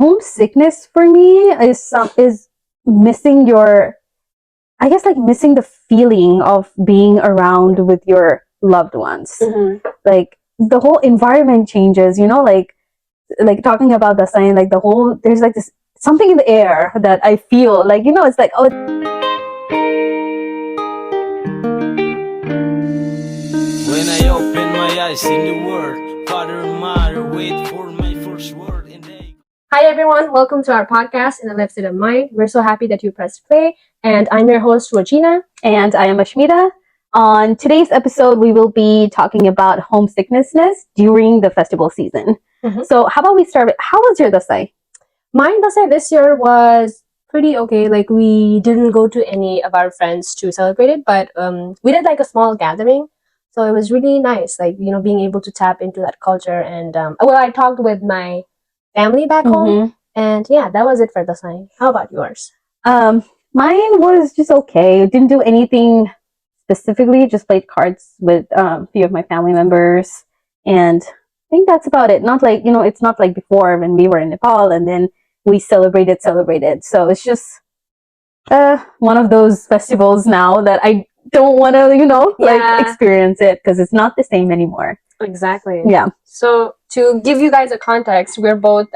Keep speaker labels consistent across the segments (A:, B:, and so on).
A: Homesickness for me is missing your, I guess, like missing the feeling of being around with your loved ones. Like the whole environment changes, like talking about the sign, like there's like this something in the air that I feel like, it's like, oh,
B: When I open my eyes in the world, father and mother wait for my first word and they...
C: Hi everyone, welcome to our podcast in the left side of mind. We're so happy that you pressed play, and I'm your host Regina.
A: and I am Ashmita. On today's episode, we will be talking about homesickness during the festival season. So how about we start with, how was your dasai?
C: Mine dasai this year was pretty okay. Like, we didn't go to any of our friends to celebrate it, but we did like a small gathering. So it was really nice, like, being able to tap into that culture. And I talked with my family back home, and yeah, that was it for dasai. How about yours?
A: Mine was just okay. Didn't do anything specifically, just played cards with a few of my family members, and I think that's about it. Not like, it's not like before when we were in Nepal and then we celebrated. So it's just one of those festivals now that I don't want to, like experience it because it's not the same anymore.
C: Exactly.
A: Yeah.
C: So to give you guys a context, we're both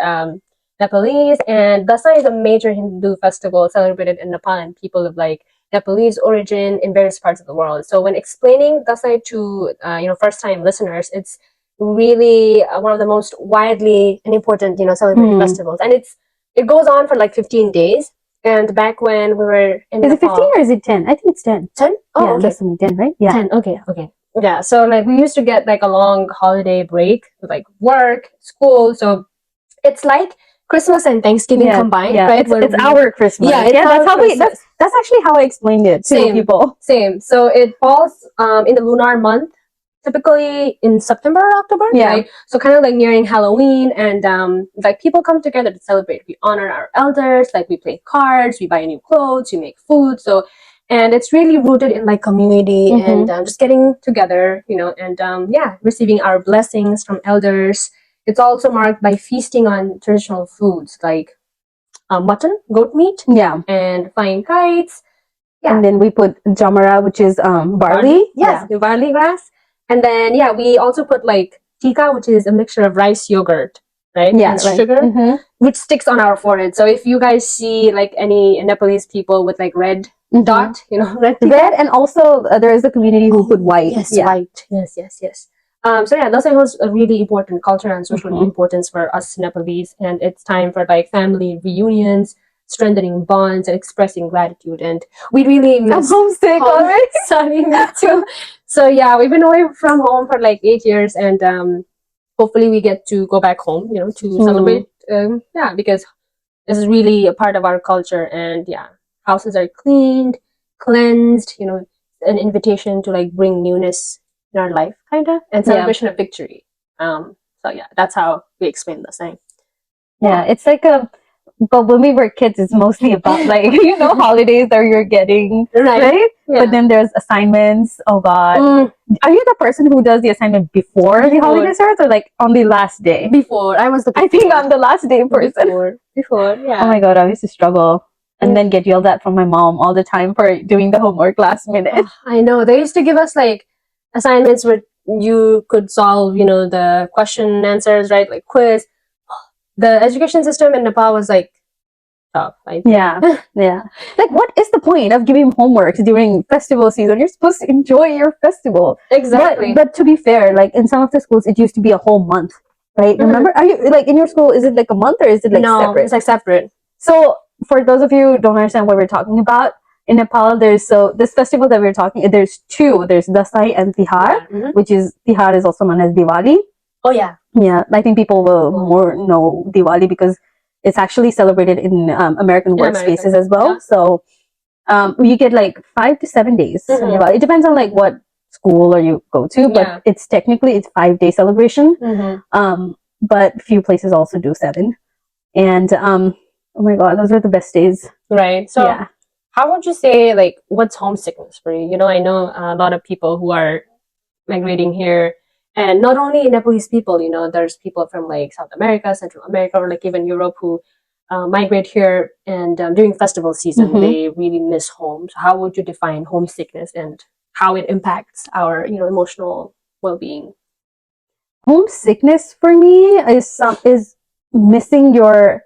C: Nepalese, and Dasai is a major Hindu festival celebrated in Nepal, and people of like Nepalese origin in various parts of the world. So when explaining Dasai to first-time listeners, it's really one of the most widely and important celebrated festivals, and it goes on for like 15 days. And back when we were in
A: Is
C: Nepal,
A: it 15 or is it 10? I think it's 10.
C: 10? Oh,
A: yeah,
C: okay.
A: That's only 10, right? Yeah.
C: 10. Okay. Yeah, so like we used to get like a long holiday break with like work, school. So it's like Christmas and Thanksgiving combined, right?
A: It's our Christmas.
C: Yeah,
A: That's actually how I explained it to people.
C: Same. So it falls in the lunar month, typically in September or October.
A: Yeah.
C: Right? So kind of like nearing Halloween, and like people come together to celebrate. We honor our elders, like we play cards, we buy new clothes, we make food. So, and it's really rooted in like community and just getting together, and receiving our blessings from elders. It's also marked by feasting on traditional foods like mutton, goat meat, and flying kites. Yeah.
A: And then we put jamara, which is barley.
C: Yes, the barley grass. And then we also put like tika, which is a mixture of rice, yogurt, right?
A: Yeah,
C: and sugar, which sticks on our forehead. So if you guys see like any Nepalese people with like red dot, red tika.
A: Red, and also there is a community who put white.
C: Yes, white. Yes. So Dasai has a really important cultural and social importance for us Nepalese, and it's time for like family reunions, strengthening bonds, and expressing gratitude. And we really miss.
A: I'm homesick already.
C: Sorry, me too. So yeah, we've been away from home for like 8 years, and hopefully we get to go back home, to celebrate. Because this is really a part of our culture, and houses are cleansed, an invitation to like bring newness in our life, kind of, and celebration of victory. So that's how we explain the same.
A: Yeah, it's like but when we were kids, it's mostly about like, holidays that you're getting, right? Yeah. But then there's assignments. Oh God. Are you the person who does the assignment before the holiday starts, or like on the last day?
C: Before. I
A: think I'm the last day person.
C: Before, yeah.
A: Oh my God, I used to struggle. And then get yelled at from my mom all the time for doing the homework last minute.
C: Oh, I know. They used to give us like assignments where you could solve, the question and answers, right? Like quiz. The education system in Nepal was like tough.
A: Yeah. Like, what is the point of giving homework during festival season? You're supposed to enjoy your festival.
C: Exactly.
A: But to be fair, like in some of the schools, it used to be a whole month, right? Remember? Are you like in your school? Is it like a month or is it like separate?
C: No, it's like separate.
A: So for those of you who don't understand what we're talking about, in Nepal, there's this festival that we're talking. There's two. There's Dasai and Tihar, which is Tihar is also known as Diwali.
C: Oh yeah.
A: Yeah, I think people will more know Diwali because it's actually celebrated in American workspaces as well. Yeah. So you get like 5 to 7 days. It depends on like what school or you go to, but it's 5-day celebration. But few places also do 7. And oh my God, those are the best days.
C: Right. So how would you say, like, what's homesickness for you? I know a lot of people who are migrating here, And not only Nepalese people, there's people from like South America, Central America, or like even Europe who migrate here, and during festival season,
A: Mhm.
C: they really miss home. So how would you define homesickness and how it impacts our, emotional well-being?
A: Homesickness for me is missing your,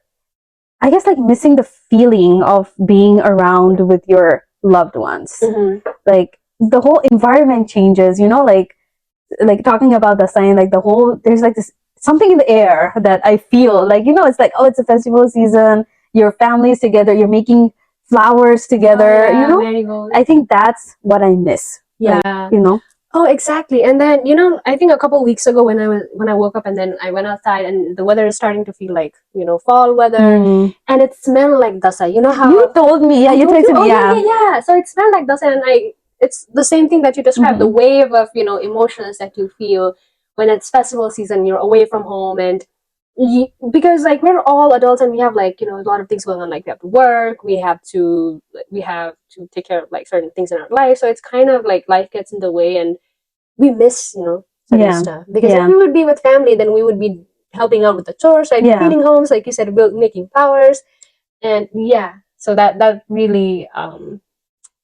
A: I guess, like missing the feeling of being around with your loved ones.
C: Mm-hmm.
A: Like the whole environment changes, like talking about the sign, like there's like this something in the air that I feel like, it's like, oh, it's a festival season, your family's together, you're making flowers together,
C: Oh, yeah, marigold.
A: I think that's what I miss.
C: Yeah.
A: Like.
C: Oh, exactly. And then, I think a couple of weeks ago when I woke up and then I went outside and the weather is starting to feel like, fall weather, and it smelled like dasa. You know how
A: You told me, yeah, you texted me,
C: oh,
A: yeah.
C: yeah. So it smelled like dasa, and it's the same thing that you described, the wave of, emotions that you feel when it's festival season, you're away from home, and because like we're all adults and we have like, a lot of things going on, like we have to work, we have to take care of like certain things in our life, so it's kind of like life gets in the way and we miss, certain stuff. Because if we would be with family, then we would be helping out with the chores, right?
A: Yeah.
C: Cleaning homes, like you said, making flowers, and so that really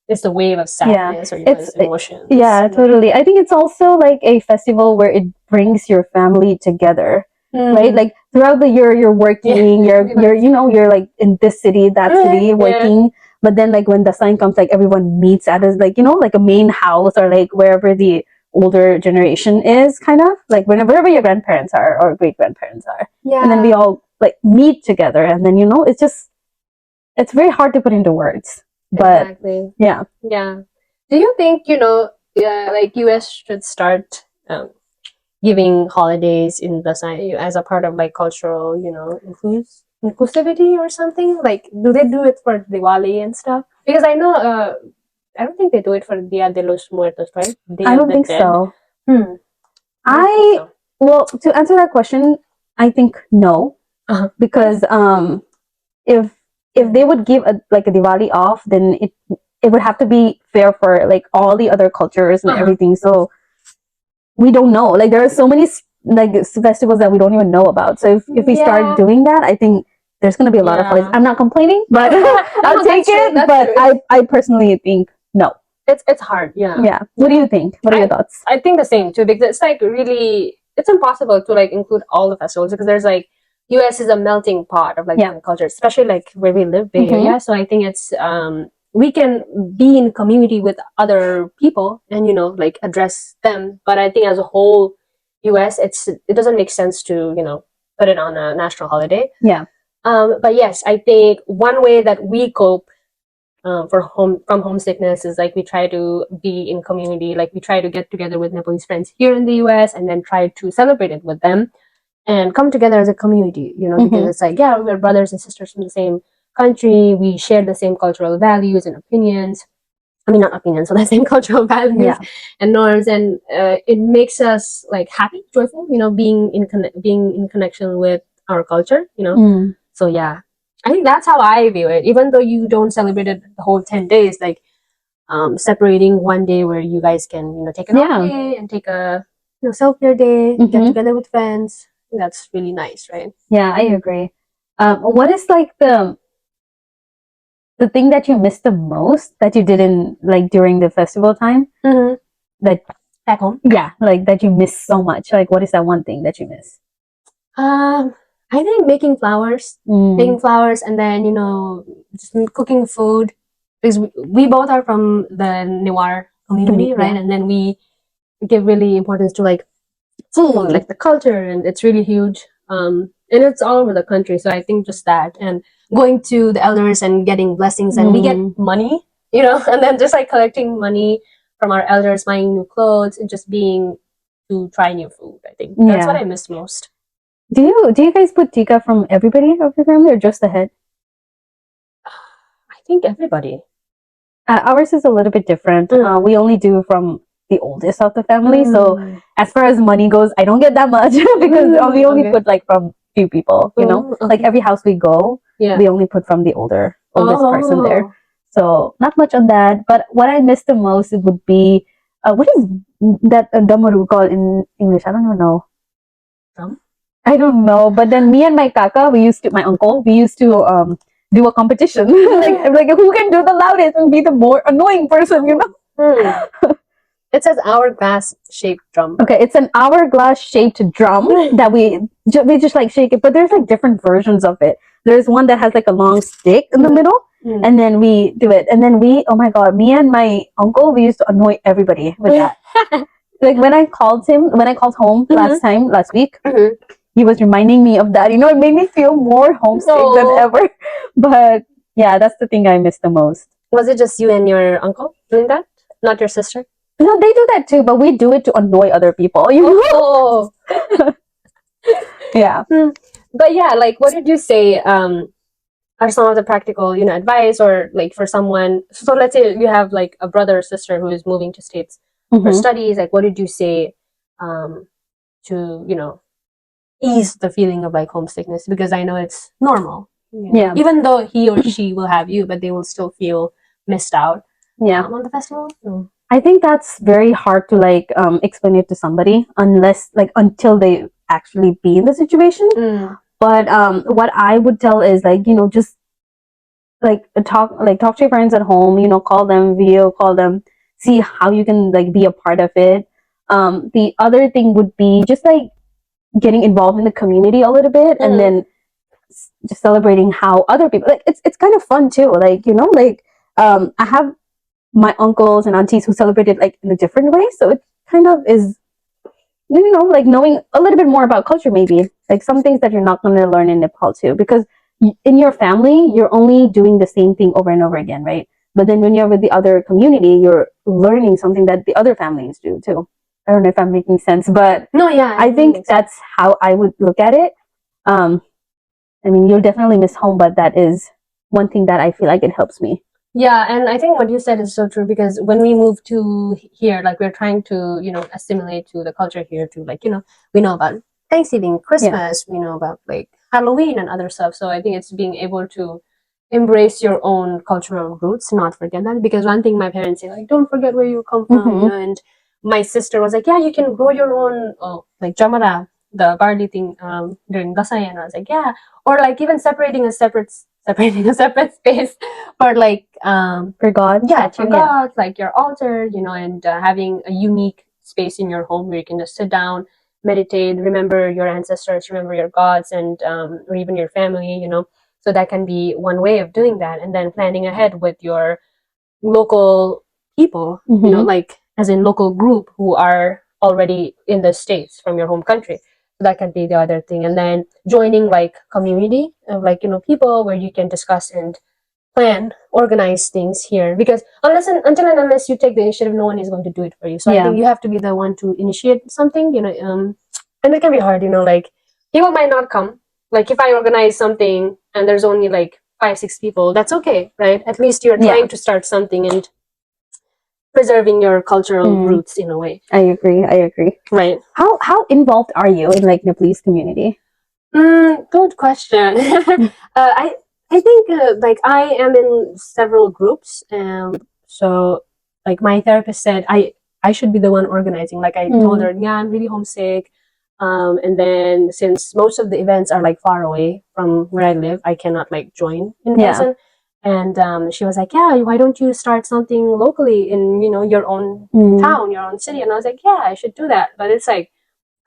C: is the wave of sadness, or it's emotions.
A: Yeah, totally. I think it's also like a festival where it brings your family together. Right, like throughout the year you're working, you're like in this city, that city, working, but then like when the sign comes, like everyone meets at a, like, like a main house, or like wherever the older generation is, kind of like wherever your grandparents are or great grandparents are, and then we all like meet together, and then it's very hard to put into words, but
C: exactly.
A: yeah.
C: Do you think like US should start giving holidays in the sign as a part of like cultural, inclusivity or something? Like, do they do it for Diwali and stuff? Because I know, I don't think they do it for Dia de los Muertos, right? Day
A: I
C: of
A: don't
C: the
A: think
C: Dead.
A: so.
C: I think so.
A: Well, to answer that question, I think no, because if they would give like a Diwali off, then it would have to be fair for like all the other cultures and everything. So we don't know. Like there are so many like festivals that we don't even know about. So if we start doing that, I think there's gonna be a lot of holidays. I'm not complaining, but I'll take it. But I personally think no.
C: It's hard. Yeah.
A: What do you think? What are your thoughts?
C: I think the same too, because it's like really, it's impossible to like include all the festivals, because there's like US is a melting pot of like different cultures, especially like where we live, Bay Area. So I think it's we can be in community with other people and like address them, but I think as a whole US, it doesn't make sense to put it on a national holiday. But yes, I think one way that we cope from homesickness is like we try to be in community, like we try to get together with Nepalese friends here in the US and then try to celebrate it with them and come together as a community, because it's like, yeah, we're brothers and sisters from the same country, we share the same cultural values and opinions. I mean, not opinions, so the same cultural values and norms, and it makes us like happy, joyful, being in connection with our culture, So yeah, I think that's how I view it. Even though you don't celebrate it the whole 10 days, like separating one day where you guys can, take an off day and take a self-care day, get together with friends. That's really nice, right?
A: Yeah, I agree. What is like the thing that you missed the most that you didn't like during the festival time? That
C: back home?
A: Yeah, like that you miss so much. Like, what is that one thing that you miss?
C: I think making flowers, and then just cooking food, because we both are from the Newar community, right? And then we give really importance to like food, like the culture, and it's really huge. And it's all over the country. So I think just that, and going to the elders and getting blessings, and we get money, and then just like collecting money from our elders, buying new clothes, and just being to try new food. I think that's what I miss most.
A: Do you guys put tika from everybody of your family or just the head?
C: I think everybody.
A: Ours is a little bit different. We only do from the oldest of the family. So as far as money goes, I don't get that much because we only put like from few people. Like every house we go, we only put from the oldest person there. So not much on that. But what I miss the most would be what is that damaru called in English. I don't even know.
C: Drum?
A: I don't know. But then me and my kaka, my uncle, we used to do a competition. like who can do the loudest and be the more annoying person, you know?
C: It says hourglass shaped drum.
A: Okay, it's an hourglass shaped drum that we just like shake it, but there's like different versions of it. There's one that has like a long stick in the middle, and then we do it. And then oh my god, me and my uncle, we used to annoy everybody with that. Like when I called home last week, he was reminding me of that. You know, it made me feel more homesick than ever. But yeah, that's the thing I miss the most.
C: Was it just you and your uncle doing that? Not your sister?
A: No, they do that too, but we do it to annoy other people. You know?
C: Oh.
A: Yeah.
C: But yeah, like what did you say are some of the practical, advice, or like for someone, so let's say you have like a brother or sister who is moving to States for studies, like what did you say to, ease the feeling of like homesickness? Because I know it's normal.
A: Yeah.
C: Even though he or she will have you, but they will still feel missed out on the festival.
A: I think that's very hard to like explain it to somebody until they actually be in the situation. But what I would tell is like, just like talk to your parents at home, call them, video call them, see how you can like be a part of it. The other thing would be just like getting involved in the community a little bit, and then just celebrating how other people, like it's kind of fun too, like I have my uncles and aunties who celebrated like in a different way, so it kind of is like knowing a little bit more about culture, maybe like some things that you're not going to learn in Nepal too, because in your family you're only doing the same thing over and over again, right? But then when you're with the other community, you're learning something that the other families do too. I don't know if I'm making sense, but
C: no, yeah,
A: I think that's how I would look at it. I mean, you'll definitely miss home, but that is one thing that I feel like it helps me.
C: Yeah, and I think what you said is so true, because when we moved to here, like we're trying to, assimilate to the culture here too. Like, we know about Thanksgiving, Christmas, we know about like Halloween and other stuff. So I think it's being able to embrace your own cultural roots, not forget that. Because one thing my parents say, like, don't forget where you come from, and my sister was like, yeah, you can grow your own, like jamara, the barley thing during Dasai, and I was like, yeah, or like even separating a separate space for like
A: for God,
C: for God, like your altar, and having a unique space in your home where you can just sit down, meditate, remember your ancestors, remember your gods, and or even your family, so that can be one way of doing that. And then planning ahead with your local people, like as in local group who are already in the States from your home country. So that can be the other thing. And then joining like community of like, people where you can discuss and plan, organize things here. Because unless you take the initiative, no one is going to do it for you. So I think you have to be the one to initiate something, and it can be hard, like people might not come. Like if I organize something and there's only like 5-6 people, that's okay, right? At least you're trying to start something and preserving your cultural roots in a way.
A: I agree.
C: Right.
A: How involved are you in like Nepalese community?
C: Good question. I think like I am in several groups, so like my therapist said I should be the one organizing. Like I told her, yeah, I'm really homesick, and then since most of the events are like far away from where I live, I cannot like join in person. And she was like, yeah, why don't you start something locally in your own town, your own city? And I was like, yeah, I should do that. But it's like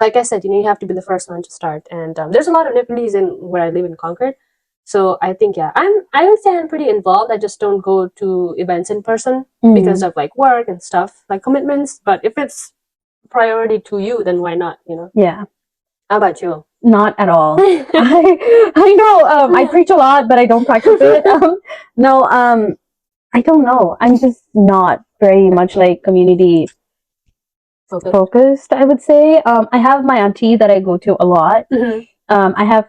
C: I said, you have to be the first one to start. And there's a lot of Nepalese in where I live in Concord. So I think, yeah, I would say I'm pretty involved. I just don't go to events in person because of like work and stuff, like commitments. But if it's priority to you, then why not,
A: Yeah.
C: How about you?
A: Not at all. I know. I preach a lot, but I don't practice it. No. I don't know. I'm just not very much like community focused, I would say. I have my auntie that I go to a lot. I have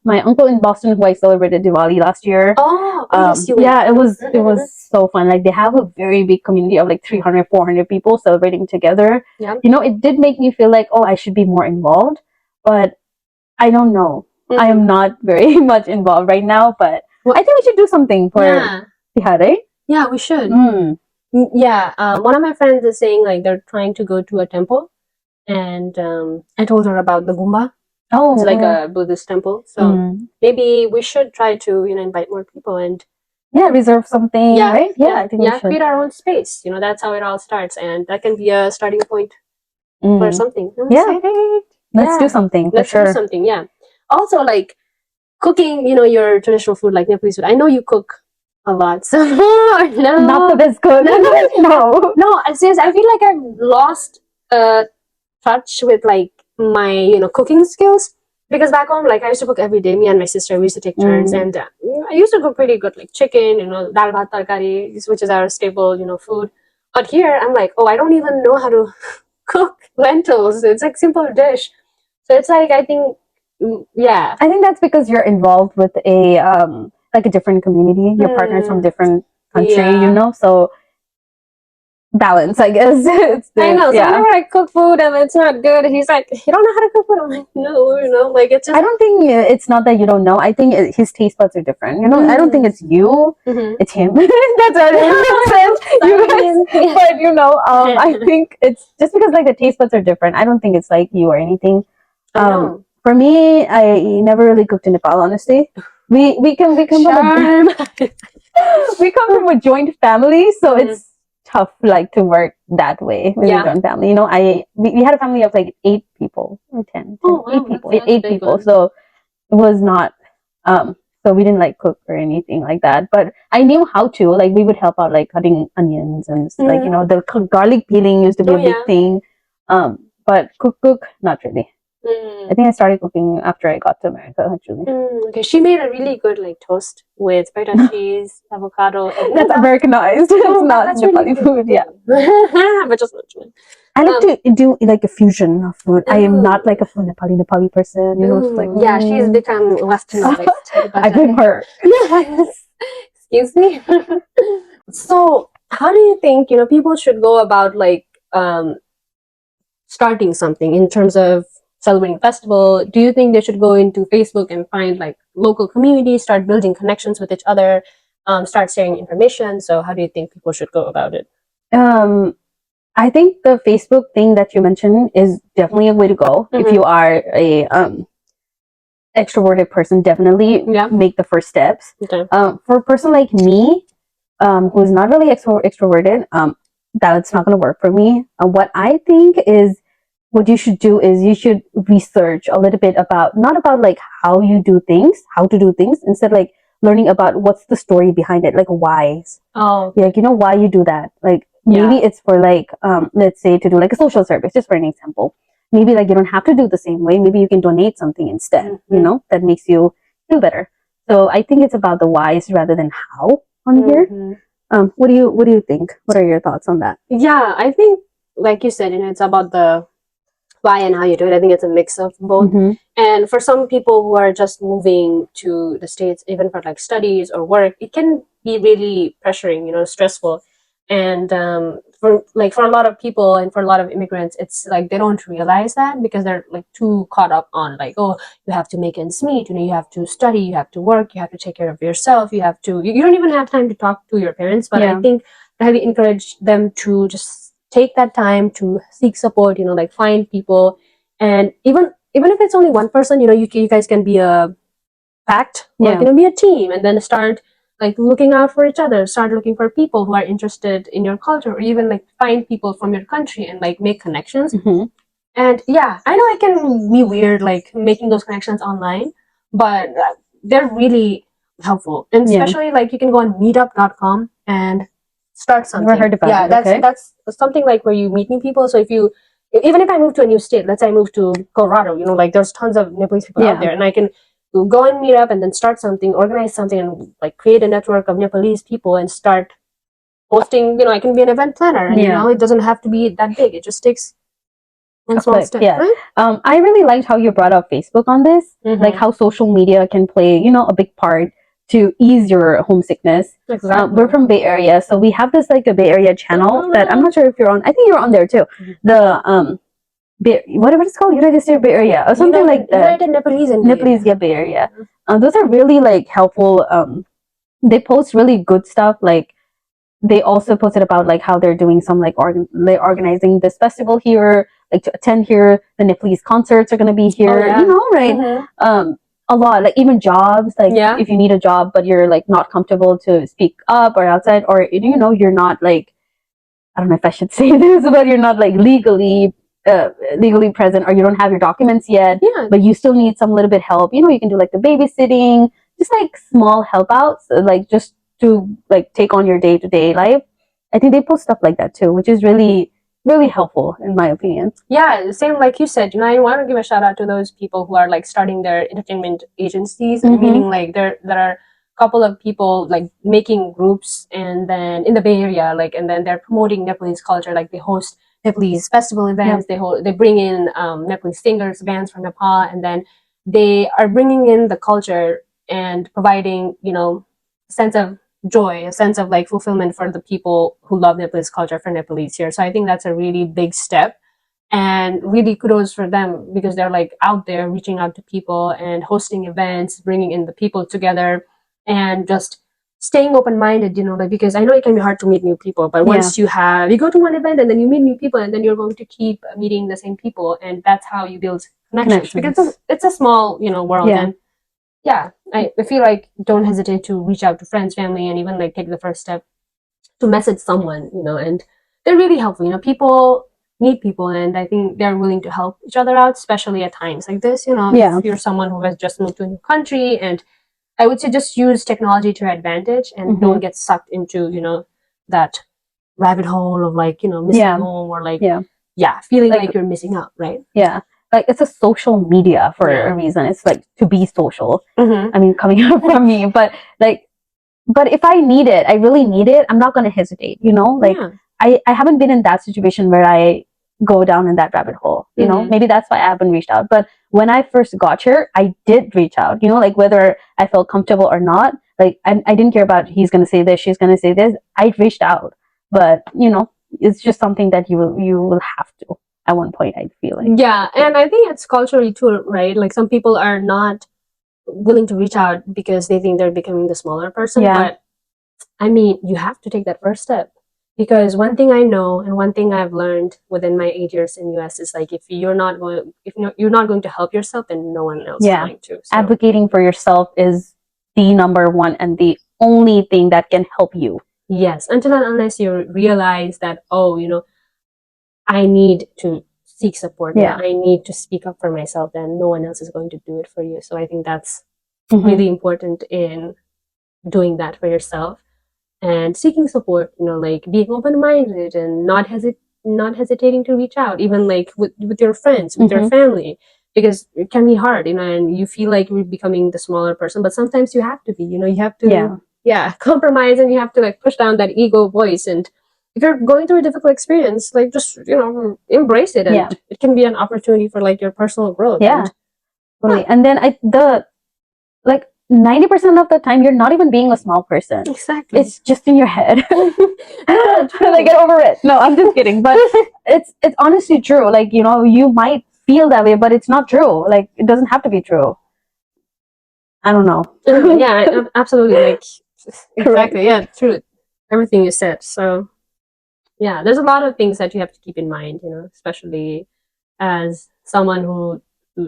A: my uncle in Boston who I celebrated Diwali last year.
C: Oh, yes, you went.
A: Yeah, it was so fun. Like they have a very big community of like 300, 400 people celebrating together.
C: Yeah.
A: It did make me feel like, oh, I should be more involved, but I don't know. I am not very much involved right now, but I think we should do something for Bihar, right?
C: Yeah, we should. Yeah, one of my friends is saying like they're trying to go to a temple, and I told her about the Goomba.
A: Oh,
C: It's like a Buddhist temple, so maybe we should try to invite more people and
A: yeah, reserve something,
C: yeah,
A: right? Yeah, I think we should.
C: create our own space. That's how it all starts, and that can be a starting point for something. I'm
A: Yeah.
C: excited.
A: Let's do something for
C: Let's
A: sure.
C: do something. Yeah. Also, like cooking, your traditional food, like Nepalese food. I know you cook a lot, so no,
A: Not the best cook. No.
C: no. Seriously, I feel like I've lost touch with like my cooking skills, because back home, like I used to cook every day. Me and my sister, we used to take turns, and I used to cook pretty good, like chicken, dal bhat tarkari, which is our staple, food. But here, I'm like, oh, I don't even know how to cook lentils. It's like simple dish. So it's like I think, yeah.
A: I think that's because you're involved with a like a different community. Your partner's from different country,
C: Yeah.
A: so balance, I guess.
C: I know. So
A: yeah.
C: whenever I cook food and it's not good, he's like, "You don't know how to cook food." I'm like, "No, like it's just."
A: I don't think it's not that you don't know. I think his taste buds are different. I don't think it's you. It's him. That's what it says. You guys, but I think it's just because like the taste buds are different. I don't think it's like you or anything.
C: I know.
A: For me, I never really cooked in Nepal. Honestly, we come from we come from a joint family, so it's tough like to work that way with a joint family. We had a family of like 8 people or 10,
C: Oh, wow,
A: 8 people,
C: that's
A: 8
C: big
A: people.
C: one.
A: So it was not so we didn't like cook or anything like that. But I knew how to, like we would help out like cutting onions and like the garlic peeling used to be a big thing. But cook not really. I think I started cooking after I got to America, actually.
C: Okay, she made a really good like toast with feta cheese, avocado.
A: That's Americanized. It's not Nepali food. Yeah,
C: but just not Nepali.
A: I like to do like a fusion of food. I am not like a full Nepali person. It's like
C: yeah, she's become westernized.
A: I blame her.
C: Excuse me. So, how do you think people should go about like starting something in terms of celebrating festival? Do you think they should go into Facebook and find like local communities, start building connections with each other, start sharing information? So, how do you think people should go about it?
A: I think the Facebook thing that you mentioned is definitely a way to go. If you are a extroverted person, definitely make the first steps.
C: Okay.
A: For a person like me, who is not really extroverted, that's not going to work for me. What I think is what you should do is you should research a little bit about, not about like how to do things, instead like learning about what's the story behind it, like why.
C: Oh,
A: like why you do that. Like maybe it's for like let's say to do like a social service, just for an example. Maybe like you don't have to do the same way. Maybe you can donate something instead. That makes you feel better. So I think it's about the whys rather than how on here. What do you think? What are your thoughts on that?
C: Yeah, I think like you said, it's about the why and how you do it. I think it's a mix of both. And for some people who are just moving to the States, even for like studies or work, it can be really pressuring, stressful. And for a lot of people and for a lot of immigrants, it's like they don't realize that because they're like too caught up on like, oh, you have to make ends meet, you have to study, you have to work, you have to take care of yourself, you don't even have time to talk to your parents. But I think I highly encourage them to just take that time to seek support, like find people. And even if it's only one person, you guys can be a pact, like be a team, and then start like looking out for each other, start looking for people who are interested in your culture, or even like find people from your country and like make connections. And yeah, I know it can be weird like making those connections online, but they're really helpful. And especially like you can go on meetup.com and start something.
A: Never heard about it.
C: That's something like where you meet new people. So even if I move to a new state, let's say I move to Colorado, like there's tons of Nepalese people out there, and I can go and meet up and then start something, organize something, and like create a network of Nepalese people and start hosting. I can be an event planner, and it doesn't have to be that big. It just takes one small step. Right?
A: I really liked how you brought up Facebook on this, like how social media can play, a big part to ease your homesickness.
C: Exactly.
A: We're from Bay Area, so we have this like a Bay Area channel that I'm not sure if you're on. I think you're on there too. The whatever it's called, United States Bay Area or something like that.
C: United Nepalese and
A: Nepalese Bay Area. Those are really like helpful. They post really good stuff. Like they also posted about like how they're doing some like they're organizing this festival here, like to attend here. The Nepalese concerts are going to be here,
C: yeah.
A: you know, right?
C: Mm-hmm.
A: A lot, like even jobs, like
C: Yeah.
A: if you need a job but you're like not comfortable to speak up or outside, or you know, you're not like, I don't know if I should say this, but you're not like legally present, or you don't have your documents yet,
C: Yeah.
A: but you still need some little bit help. You know, you can do like the babysitting, just like small help outs, like just to like take on your day to day life. I think they post stuff like that too, which is really, really helpful in my opinion.
C: Yeah, same like you said. You know, I want to give a shout out to those people who are like starting their entertainment agencies,
A: Mhm.
C: meaning like there are a couple of people like making groups, and then in the Bay Area, like, and then they're promoting Nepalese culture. Like they host Nepalese festival events. They bring in Nepalese singers, bands from Nepal, and then they are bringing in the culture and providing, you know, sense of joy, a sense of like fulfillment for the people who love Nepalese culture, for Nepalese here. So I think that's a really big step, and really kudos for them, because they're like out there reaching out to people and hosting events, bringing in the people together, and just staying open-minded, you know, like, because I know it can be hard to meet new people, but once you go to one event and then you meet new people, and then you're going to keep meeting the same people, and that's how you build connections. Because it's a small, you know, world. And yeah, I feel like don't hesitate to reach out to friends, family, and even like take the first step to message someone, you know, and they're really helpful. You know, people need people, and I think they're willing to help each other out, especially at times like this. You know, if you're someone who has just moved to a new country, and I would say just use technology to your advantage, and don't get sucked into, you know, that rabbit hole of like, you know, missing home, or like, feeling like you're missing out, right?
A: Yeah. Like it's a social media for a reason. It's like to be social. I mean, coming out from me, but like, but if I need it, I really need it, I'm not going to hesitate, you know? Like I haven't been in that situation where I go down in that rabbit hole, you know? Maybe that's why I haven't reached out. But when I first got here, I did reach out, you know, like whether I felt comfortable or not. Like I didn't care about he's going to say this, she's going to say this. I reached out. But, you know, it's just something that you will have to at one point, I feel like.
C: Yeah, and I think it's culturally too, right? Like some people are not willing to reach out because they think they're becoming the smaller person. But I mean, you have to take that first step, because one thing I know, and one thing I've learned within my 8 years in US, is like, if you're not going to help yourself, then no one else is going to. So.
A: Advocating for yourself is the number one and the only thing that can help you.
C: Yes, until and unless you realize that, oh, you know, I need to seek support. Yeah. I need to speak up for myself, and no one else is going to do it for you. So I think that's really important in doing that for yourself, and seeking support, you know, like being open-minded and not hesitating to reach out, even like with your friends, with your family, because it can be hard, you know, and you feel like you're becoming the smaller person, but sometimes you have to be, you know, you have to compromise, and you have to like push down that ego voice. And if you're going through a difficult experience, like just, you know, embrace it, and it can be an opportunity for like your personal growth.
A: And then like 90% of the time you're not even being a small person.
C: Exactly.
A: It's just in your head. Like, get over it. No, I'm just kidding. But it's honestly true. Like, you know, you might feel that way, but it's not true. Like, it doesn't have to be true. I don't know.
C: Yeah, absolutely. Like, exactly. Yeah, true. Everything you said. So, yeah, there's a lot of things that you have to keep in mind, you know, especially as someone who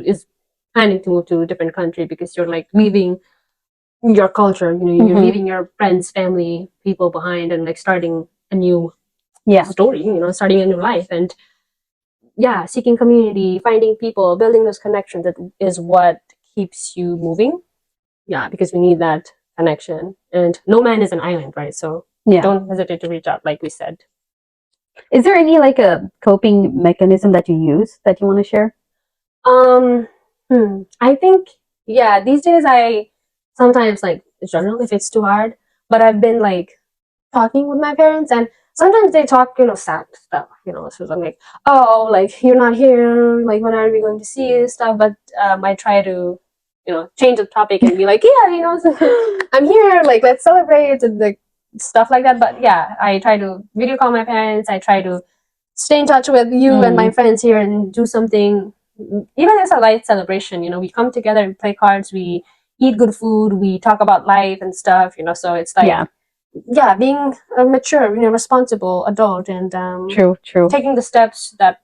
C: is planning to move to a different country, because you're like leaving your culture, you know, you're leaving your friends, family, people behind, and like starting a new story, you know, starting a new life. And seeking community, finding people, building those connections, that is what keeps you moving. Yeah, because we need that connection, and no man is an island, right? So don't hesitate to reach out, like we said.
A: Is there any like a coping mechanism that you use that you want to share?
C: I think, these days I sometimes like journal if it's too hard, but I've been like talking with my parents, and sometimes they talk, you know, sad stuff, you know, so I'm like, oh, like, you're not here, like, when are we going to see you, stuff. But I try to, you know, change the topic and be like, yeah, you know, I'm here, like, let's celebrate, and like stuff like that. But yeah, I try to video call my parents, I try to stay in touch with you and my friends here, and do something, even as a light celebration, you know, we come together, we play cards, we eat good food, we talk about life and stuff, you know. So it's like, being a mature, responsible adult, and
A: True.
C: taking the steps that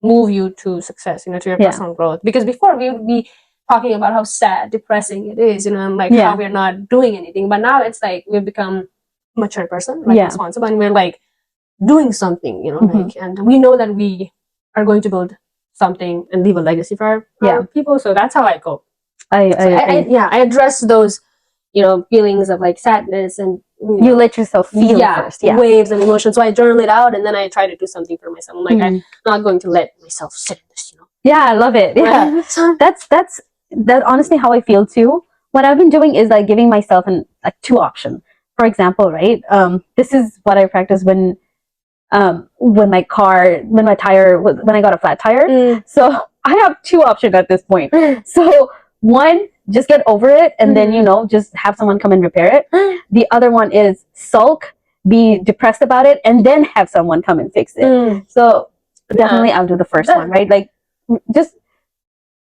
C: move you to success, to your
A: Yeah.
C: personal growth. Because before we would be talking about how sad, depressing it is, and like
A: Yeah.
C: how we're not doing anything. But now it's like we've become a mature person, like
A: Yeah.
C: responsible, and we're like doing something,
A: Mhm.
C: like, and we know that we are going to build something and leave a legacy for our
A: Yeah.
C: people. So that's how I go.
A: I agree.
C: I address those, feelings of like sadness and
A: You let yourself feel first. Yeah.
C: waves of emotion. So I journal it out, and then I try to do something for myself. I'm like,
A: Mhm.
C: I'm not going to let myself sit in this,
A: Yeah, I love it. Yeah. That's honestly how I feel too. What I've been doing is like giving myself like two options. For example, right? This is what I practice when my tire when I got a flat tire. So I have two options at this point. So one, just get over it and then just have someone come and repair it. The other one is sulk, be depressed about it, and then have someone come and fix it. So definitely I'll do the first one, right? Like just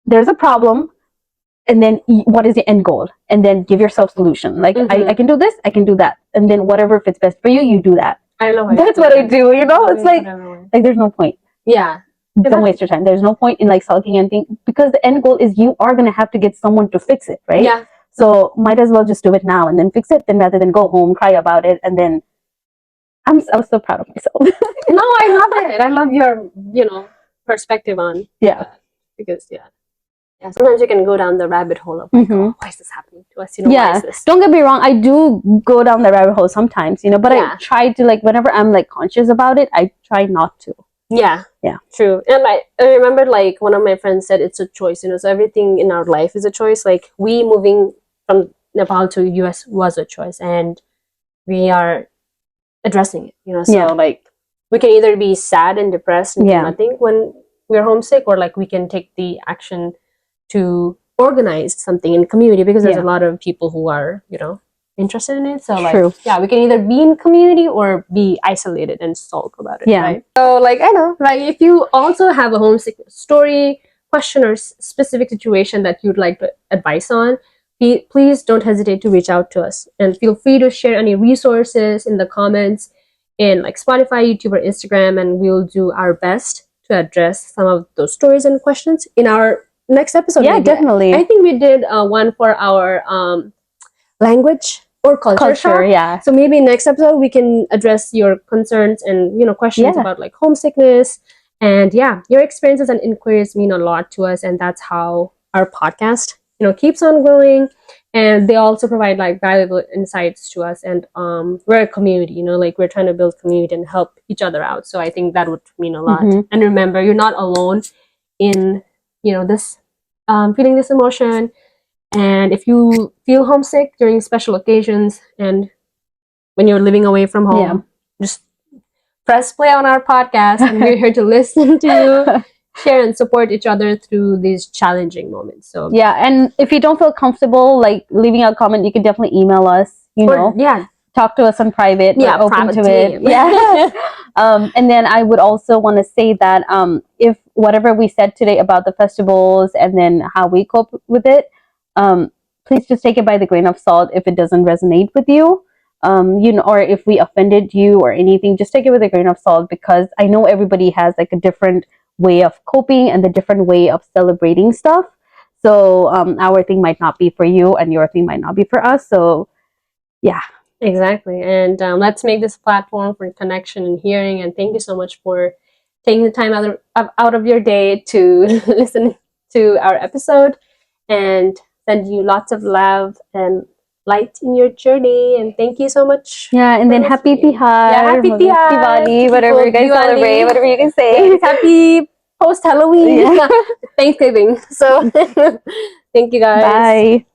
A: there's a problem, and then what is the end goal, and then give yourself solution. Like I can do this, I can do that, and then whatever fits best for you, you do that.
C: I love it.
A: That's what I do. It's like there's no point.
C: Yeah.
A: Don't waste your time. There's no point in like sulking anything, because the end goal is you are gonna have to get someone to fix it, right?
C: Yeah.
A: So might as well just do it now and then fix it, then rather than go home, cry about it, and then I was so proud of myself.
C: No, I love it. I love your, perspective on that. Because sometimes you can go down the rabbit hole of like, oh, why is this happening to us? Why is this?
A: Don't get me wrong, I do go down the rabbit hole sometimes, but I try to, like, whenever I'm like conscious about it, I try not to.
C: Yeah, true. And I remember, like, one of my friends said it's a choice, so everything in our life is a choice. Like, we moving from Nepal to US was a choice, and we are addressing it, so like we can either be sad and depressed and do nothing when we're homesick, or like we can take the action to organize something in community, because there's a lot of people who are interested in it. So like we can either be in community or be isolated and sulk about it, right? So like, I know, like, if you also have a homesickness story, question, or specific situation that you'd like advice on, please don't hesitate to reach out to us, and feel free to share any resources in the comments in like Spotify, YouTube, or Instagram, and we'll do our best to address some of those stories and questions in our next episode.
A: Yeah, definitely.
C: I think we did one for our language or culture shock. So maybe next episode we can address your concerns and questions about like homesickness. And your experiences and inquiries mean a lot to us, and that's how our podcast keeps on growing. And they also provide like valuable insights to us, and we're a community, like we're trying to build community and help each other out. So I think that would mean a lot. And remember, you're not alone in this feeling this emotion. And if you feel homesick during special occasions and when you're living away from home, just press play on our podcast, and we're here to listen to you, share, and support each other through these challenging moments. So
A: and if you don't feel comfortable like leaving a comment, you can definitely email us, talk to us on private. We're open to it. And then I would also want to say that if whatever we said today about the festivals and then how we cope with it, please just take it by the grain of salt. If it doesn't resonate with you, or if we offended you or anything, just take it with a grain of salt, because I know everybody has like a different way of coping and the different way of celebrating stuff. So our thing might not be for you, and your thing might not be for us. So
C: exactly. And let's make this platform for connection and hearing. And thank you so much for taking the time out of your day to listen to our episode, and send you lots of love and light in your journey. And thank you so much.
A: And then happy Tihar,
C: happy Tihar,
A: Diwali, whatever you guys celebrate, whatever you can say.
C: Happy post Halloween, Thanksgiving. So thank you guys.
A: Bye.